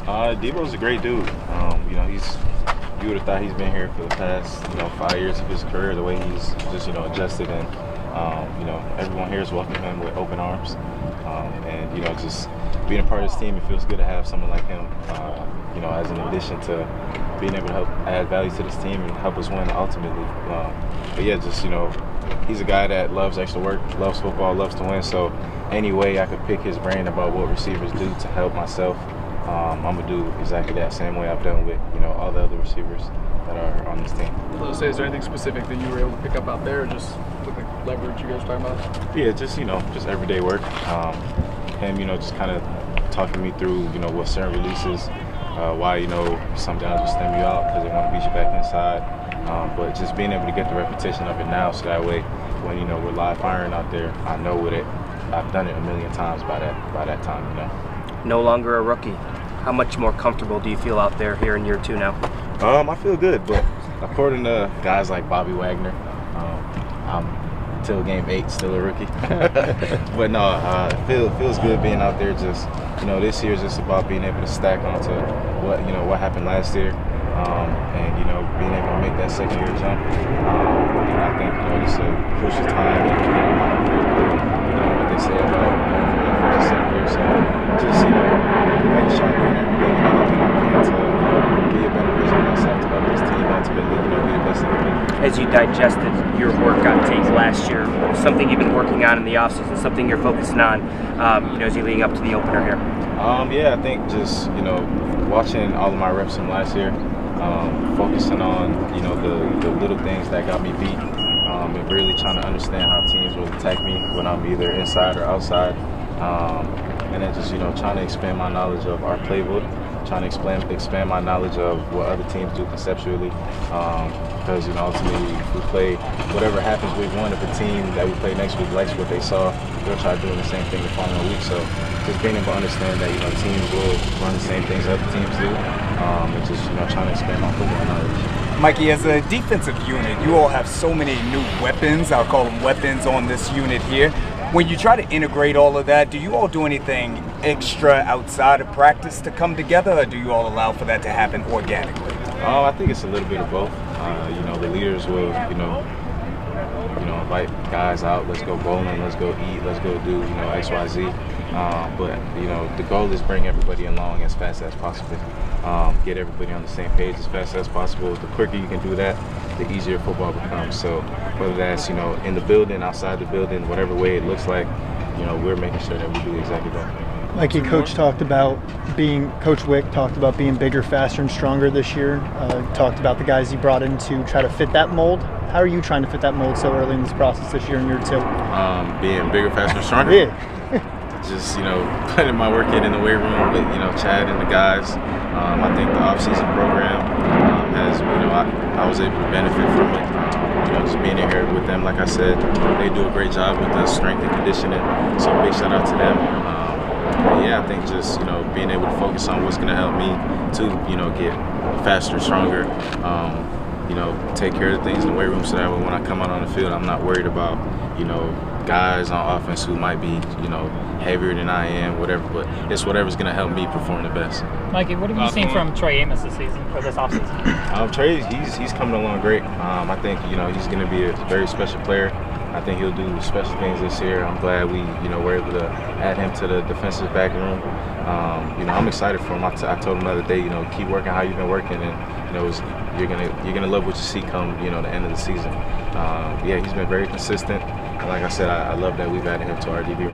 Debo's a great dude. You know, you would have thought he's been here for the past, 5 years of his career. The way he's just, adjusted, and everyone here is welcoming him with open arms. And just being a part of this team, it feels good to have someone like him. As an addition to being able to help add value to this team and help us win ultimately. But yeah, just he's a guy that loves extra work, loves football, loves to win. So any way I could pick his brain about what receivers do to help myself, I'm gonna do exactly that same way I've done with all the other receivers that are on this team. Let's say, is there anything specific that you were able to pick up out there, or just look like leverage you guys were talking about? Yeah, just everyday work. Him, just kind of talking me through, what certain releases, why sometimes will stem you out because they want to beat you back inside. But just being able to get the repetition of it now, so that way when we're live firing out there, I know what I've done it a million times by that time. No longer a rookie. How much more comfortable do you feel out there here in year 2 now? I feel good, but according to guys like Bobby Wagner, I'm until game 8 still a rookie. But no, it feels good being out there. Just this year is just about being able to stack onto what happened last year, and being able to make that second year jump. And I think it's a crucial time. What they say about for the second year. So just making sure I'm doing everything and anything I can to be a better version of myself to help this team ultimately be the best they can be. As you digested your work on tape last year, something you've been working on in the offseason, something you're focusing on, as you're leading up to the opener here? Yeah, I think just watching all of my reps from last year, focusing on the little things that got me beat, and really trying to understand how teams will attack me when I'm either inside or outside, and then just trying to expand my knowledge of our playbook, trying to expand my knowledge of what other teams do conceptually, because ultimately if we play whatever happens week 1, if a team that we play next week likes what they saw, they'll try doing the same thing the following week. So just being able to understand that teams will run the same things other teams do, and just trying to expand my football knowledge. Mikey, as a defensive unit, you all have so many new weapons. I'll call them weapons on this unit here. When you try to integrate all of that, do you all do anything extra outside of practice to come together, or do you all allow for that to happen organically? I think it's a little bit of both. The leaders will, invite guys out. Let's go bowling. Let's go eat. Let's go do, X, Y, Z. But the goal is bring everybody along as fast as possible. Get everybody on the same page as fast as possible. The quicker you can do that, the easier football becomes. So whether that's in the building, outside the building, whatever way it looks like, we're making sure that we do exactly that. Mikey, Coach Wick talked about being bigger, faster, and stronger this year. Talked about the guys he brought in to try to fit that mold. How are you trying to fit that mold so early in this process this year in year 2? Being bigger, faster, and stronger. Yeah. Just putting my work in the weight room with Chad and the guys. I think the off-season program has I was able to benefit from it. Just being in here with them, like I said, they do a great job with the strength and conditioning. So big shout out to them. Yeah, I think just being able to focus on what's going to help me to get faster, stronger. Take care of things in the weight room so that when I come out on the field, I'm not worried about guys on offense who might be heavier than I am, whatever. But it's whatever's going to help me perform the best. Mikey, what have you seen from Trey Amos this season, or this offseason? Trey, he's coming along great. I think he's going to be a very special player. I think he'll do special things this year. I'm glad we were able to add him to the defensive back room. I'm excited for him. I told him the other day, keep working how you've been working, and you're gonna love what you see come the end of the season. Yeah, he's been very consistent. And like I said, I love that we've added him to our DB.